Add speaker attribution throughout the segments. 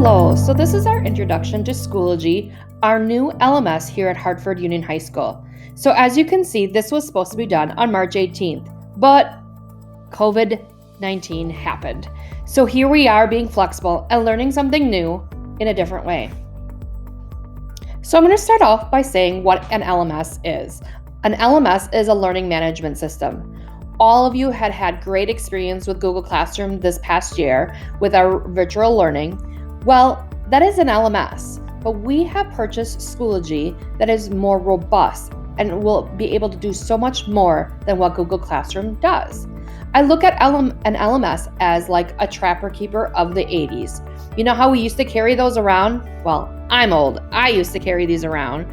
Speaker 1: Hello, so this is our introduction to Schoology, our new LMS here at Hartford Union High School. So as you can see, this was supposed to be done on March 18th, but COVID-19 happened. So here we are being flexible and learning something new in a different way. So I'm going to start off by saying what an LMS is. An LMS is a learning management system. All of you had great experience with Google Classroom this past year with our virtual learning. Well, that is an LMS, but we have purchased Schoology that is more robust and will be able to do so much more than what Google Classroom does. I look at an LMS as like a trapper keeper of the 80s. You know how we used to carry those around? Well, I'm old. I used to carry these around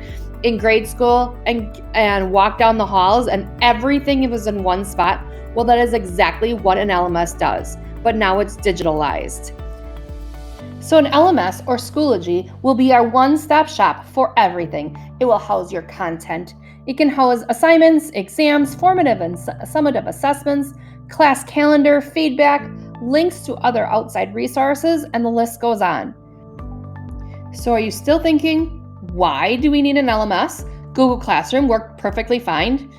Speaker 1: in grade school and walk down the halls and everything was in one spot. Well, that is exactly what an LMS does, but now it's digitalized. So an LMS or Schoology will be our one-stop shop for everything. It will house your content. It can house assignments, exams, formative and summative assessments, class calendar, feedback, links to other outside resources, and the list goes on. So are you still thinking, why do we need an LMS? Google Classroom worked perfectly fine.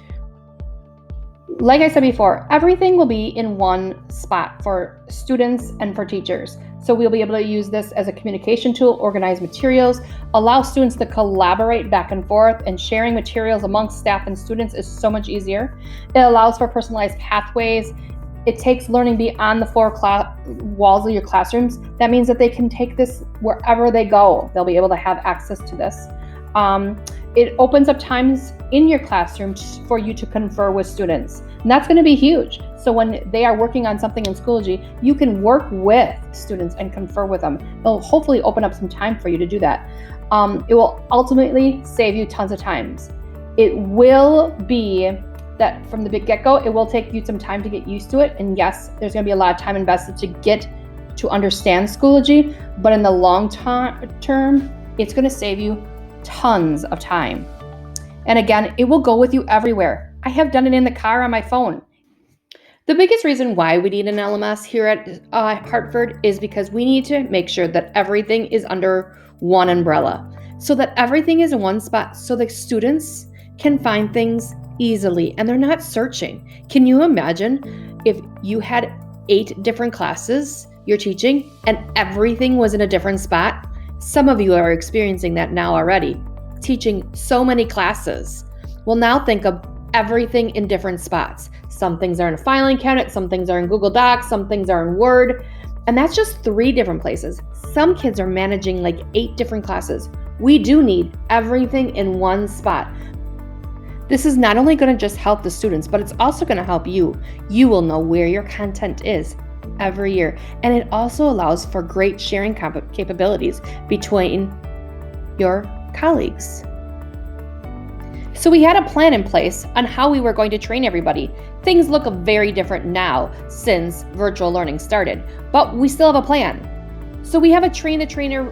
Speaker 1: Like I said before, everything will be in one spot for students and for teachers. So we'll be able to use this as a communication tool, organize materials, allow students to collaborate back and forth, and sharing materials amongst staff and students is so much easier. It allows for personalized pathways. It takes learning beyond the four walls of your classrooms. That means that they can take this wherever they go. They'll be able to have access to this. It opens up times in your classroom for you to confer with students. And that's going to be huge. So when they are working on something in Schoology, you can work with students and confer with them. It'll hopefully open up some time for you to do that. It will ultimately save you tons of times. It will be that from the big get-go, it will take you some time to get used to it. And yes, there's going to be a lot of time invested to get to understand Schoology, but in the long term, it's going to save you tons of time. And again, it will go with you everywhere. I have done it in the car on my phone. The biggest reason why we need an LMS here at Hartford is because we need to make sure that everything is under one umbrella, so that everything is in one spot so the students can find things easily and they're not searching. Can you imagine if you had 8 different classes you're teaching and everything was in a different spot? Some of you are experiencing that now already, teaching so many classes. Well, now think of everything in different spots. Some things are in a filing cabinet, some things are in Google Docs, some things are in Word, and that's just 3 different places. Some kids are managing like 8 different classes. We do need everything in one spot. This is not only going to just help the students, but it's also going to help you. You will know where your content is every year. And it also allows for great sharing capabilities between your colleagues. So we had a plan in place on how we were going to train everybody. Things look very different now since virtual learning started, but we still have a plan. So we have a train-the-trainer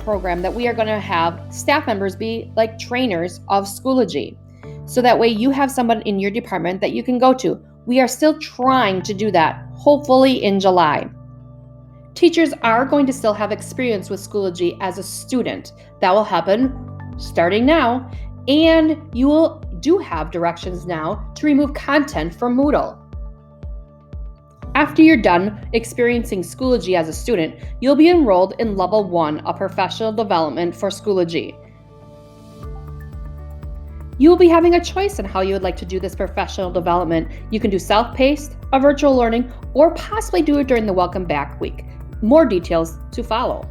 Speaker 1: program that we are going to have staff members be like trainers of Schoology. So that way you have someone in your department that you can go to. We are still trying to do that, hopefully in July. Teachers are going to still have experience with Schoology as a student. That will happen starting now. And you do have directions now to remove content from Moodle. After you're done experiencing Schoology as a student, you'll be enrolled in Level 1 of Professional Development for Schoology. You will be having a choice in how you would like to do this professional development. You can do self-paced, a virtual learning, or possibly do it during the Welcome Back week. More details to follow.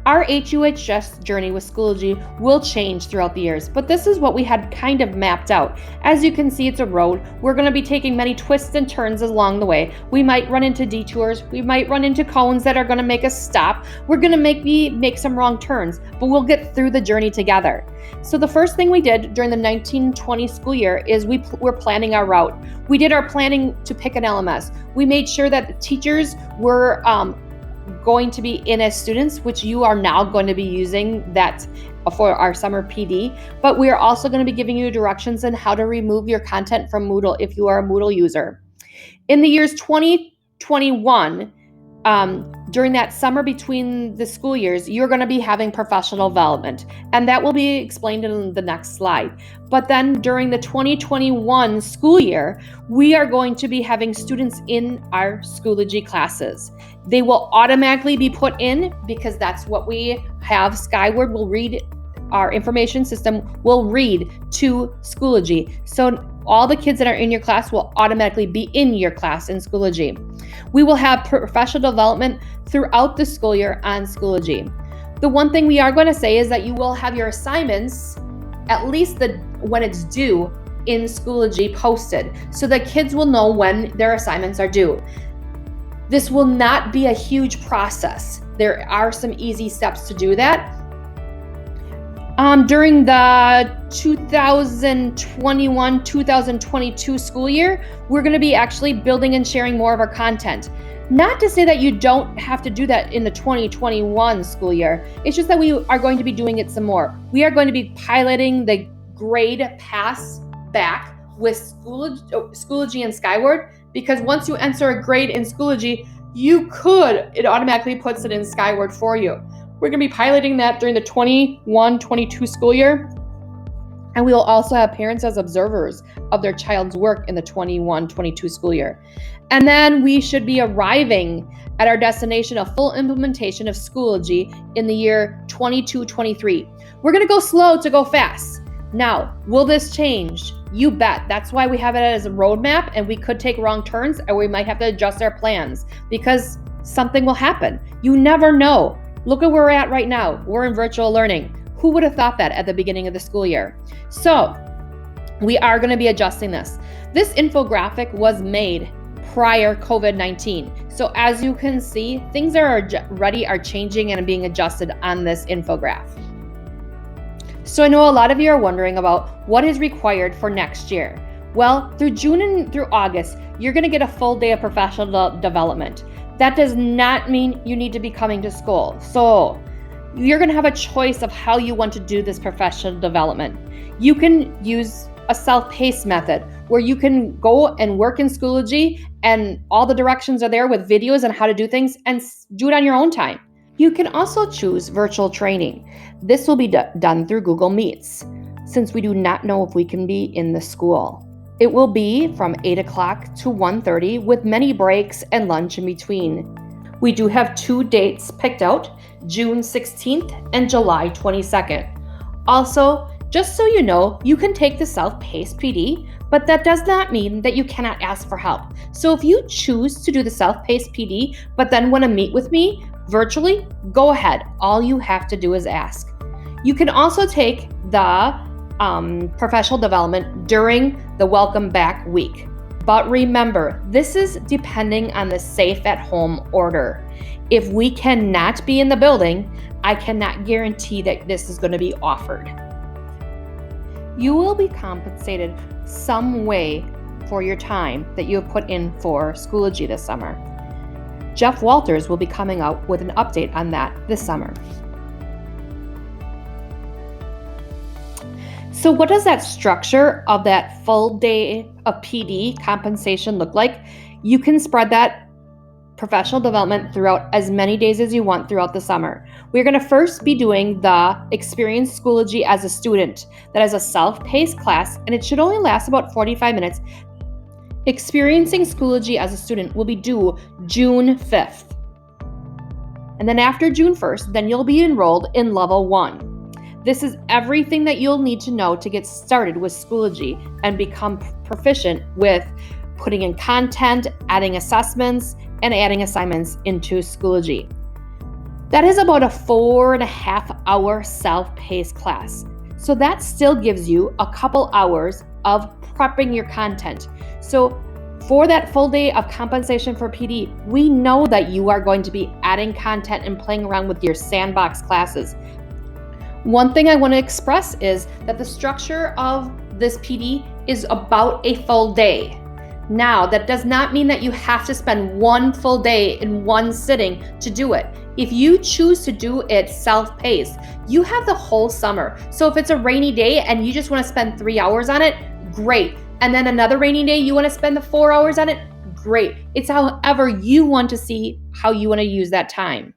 Speaker 1: Our HUHS journey with Schoology will change throughout the years, but this is what we had kind of mapped out. As you can see, it's a road. We're going to be taking many twists and turns along the way. We might run into detours. We might run into cones that are going to make us stop. We're going to make some wrong turns, but we'll get through the journey together. So the first thing we did during the 1920 school year is we're planning our route. We did our planning to pick an LMS. We made sure that the teachers were going to be in as students, which you are now going to be using that for our summer PD, but we are also going to be giving you directions on how to remove your content from Moodle if you are a Moodle user. In the years 2021, During that summer between the school years, you're going to be having professional development, and that will be explained in the next slide. But then during the 2021 school year, we are going to be having students in our Schoology classes. They will automatically be put in because that's what we have. Skyward will read, our information system will read to Schoology. So all the kids that are in your class will automatically be in your class in Schoology. We will have professional development throughout the school year on Schoology. The one thing we are going to say is that you will have your assignments, at least when it's due, in Schoology posted, so that kids will know when their assignments are due. This will not be a huge process. There are some easy steps to do that. During the 2021-2022 school year, we're going to be actually building and sharing more of our content. Not to say that you don't have to do that in the 2021 school year. It's just that we are going to be doing it some more. We are going to be piloting the grade pass back with Schoology and Skyward, because once you enter a grade in Schoology, it automatically puts it in Skyward for you. We're going to be piloting that during the 21-22 school year. And we will also have parents as observers of their child's work in the 21-22 school year. And then we should be arriving at our destination of full implementation of Schoology in the year 22-23. We're going to go slow to go fast. Now, will this change? You bet. That's why we have it as a roadmap, and we could take wrong turns, or we might have to adjust our plans because something will happen. You never know. Look at where we're at right now. We're in virtual learning. Who would have thought that at the beginning of the school year? So we are going to be adjusting this. This infographic was made prior COVID-19. So as you can see, things are changing and being adjusted on this infographic. So I know a lot of you are wondering about what is required for next year. Well, through June and through August, you're going to get a full day of professional development. That does not mean you need to be coming to school. So you're going to have a choice of how you want to do this professional development. You can use a self-paced method where you can go and work in Schoology and all the directions are there with videos on how to do things and do it on your own time. You can also choose virtual training. This will be done through Google Meets, since we do not know if we can be in the school. It will be from 8 o'clock to 1:30 with many breaks and lunch in between. We do have 2 dates picked out, June 16th and July 22nd. Also, just so you know, you can take the self-paced PD, but that does not mean that you cannot ask for help. So if you choose to do the self-paced PD, but then want to meet with me virtually, go ahead. All you have to do is ask. You can also take the professional development during the welcome back week. But remember, this is depending on the safe at home order. If we cannot be in the building, I cannot guarantee that this is going to be offered. You will be compensated some way for your time that you have put in for Schoology this summer. Jeff Walters will be coming out with an update on that this summer. So what does that structure of that full day of PD compensation look like? You can spread that professional development throughout as many days as you want throughout the summer. We're going to first be doing the Experience Schoology as a student. That is a self-paced class, and it should only last about 45 minutes. Experiencing Schoology as a student will be due June 5th. And then after June 1st, then you'll be enrolled in Level 1. This is everything that you'll need to know to get started with Schoology and become proficient with putting in content, adding assessments, and adding assignments into Schoology. That is about a 4.5-hour self-paced class. So that still gives you a couple hours of prepping your content. So for that full day of compensation for PD, we know that you are going to be adding content and playing around with your sandbox classes. One thing I want to express is that the structure of this PD is about a full day. Now, that does not mean that you have to spend one full day in one sitting to do it. If you choose to do it self-paced, you have the whole summer. So if it's a rainy day and you just want to spend 3 hours on it, great. And then another rainy day, you want to spend the 4 hours on it, great. It's however you want to see how you want to use that time.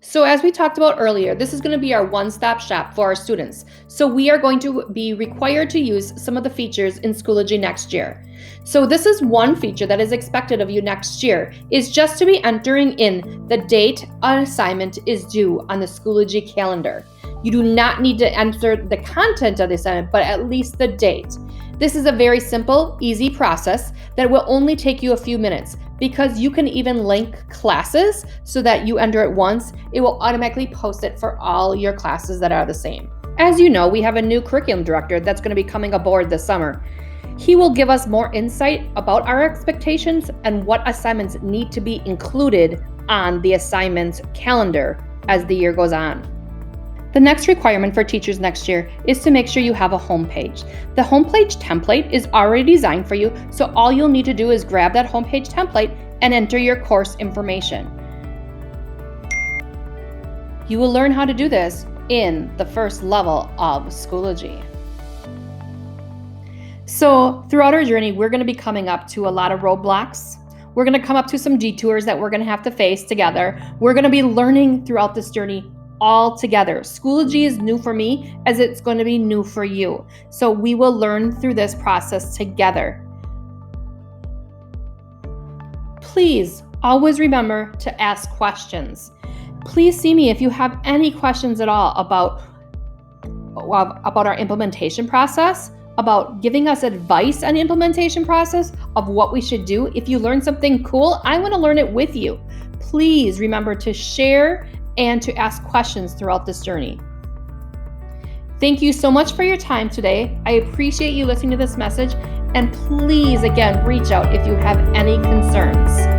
Speaker 1: So as we talked about earlier, this is going to be our one-stop shop for our students. So we are going to be required to use some of the features in Schoology next year. So this is one feature that is expected of you next year, is just to be entering in the date an assignment is due on the Schoology calendar. You do not need to enter the content of the assignment, but at least the date. This is a very simple, easy process that will only take you a few minutes, because you can even link classes so that you enter it once. It will automatically post it for all your classes that are the same. As you know, we have a new curriculum director that's going to be coming aboard this summer. He will give us more insight about our expectations and what assignments need to be included on the assignment calendar as the year goes on. The next requirement for teachers next year is to make sure you have a homepage. The homepage template is already designed for you, so all you'll need to do is grab that homepage template and enter your course information. You will learn how to do this in the first level of Schoology. So throughout our journey, we're going to be coming up to a lot of roadblocks. We're going to come up to some detours that we're going to have to face together. We're going to be learning throughout this journey all together. Schoology is new for me, as it's going to be new for you. So we will learn through this process together. Please always remember to ask questions. Please see me if you have any questions at all about our implementation process, about giving us advice on the implementation process of what we should do. If you learn something cool, I want to learn it with you. Please remember to share and to ask questions throughout this journey. Thank you so much for your time today. I appreciate you listening to this message, and please, again, reach out if you have any concerns.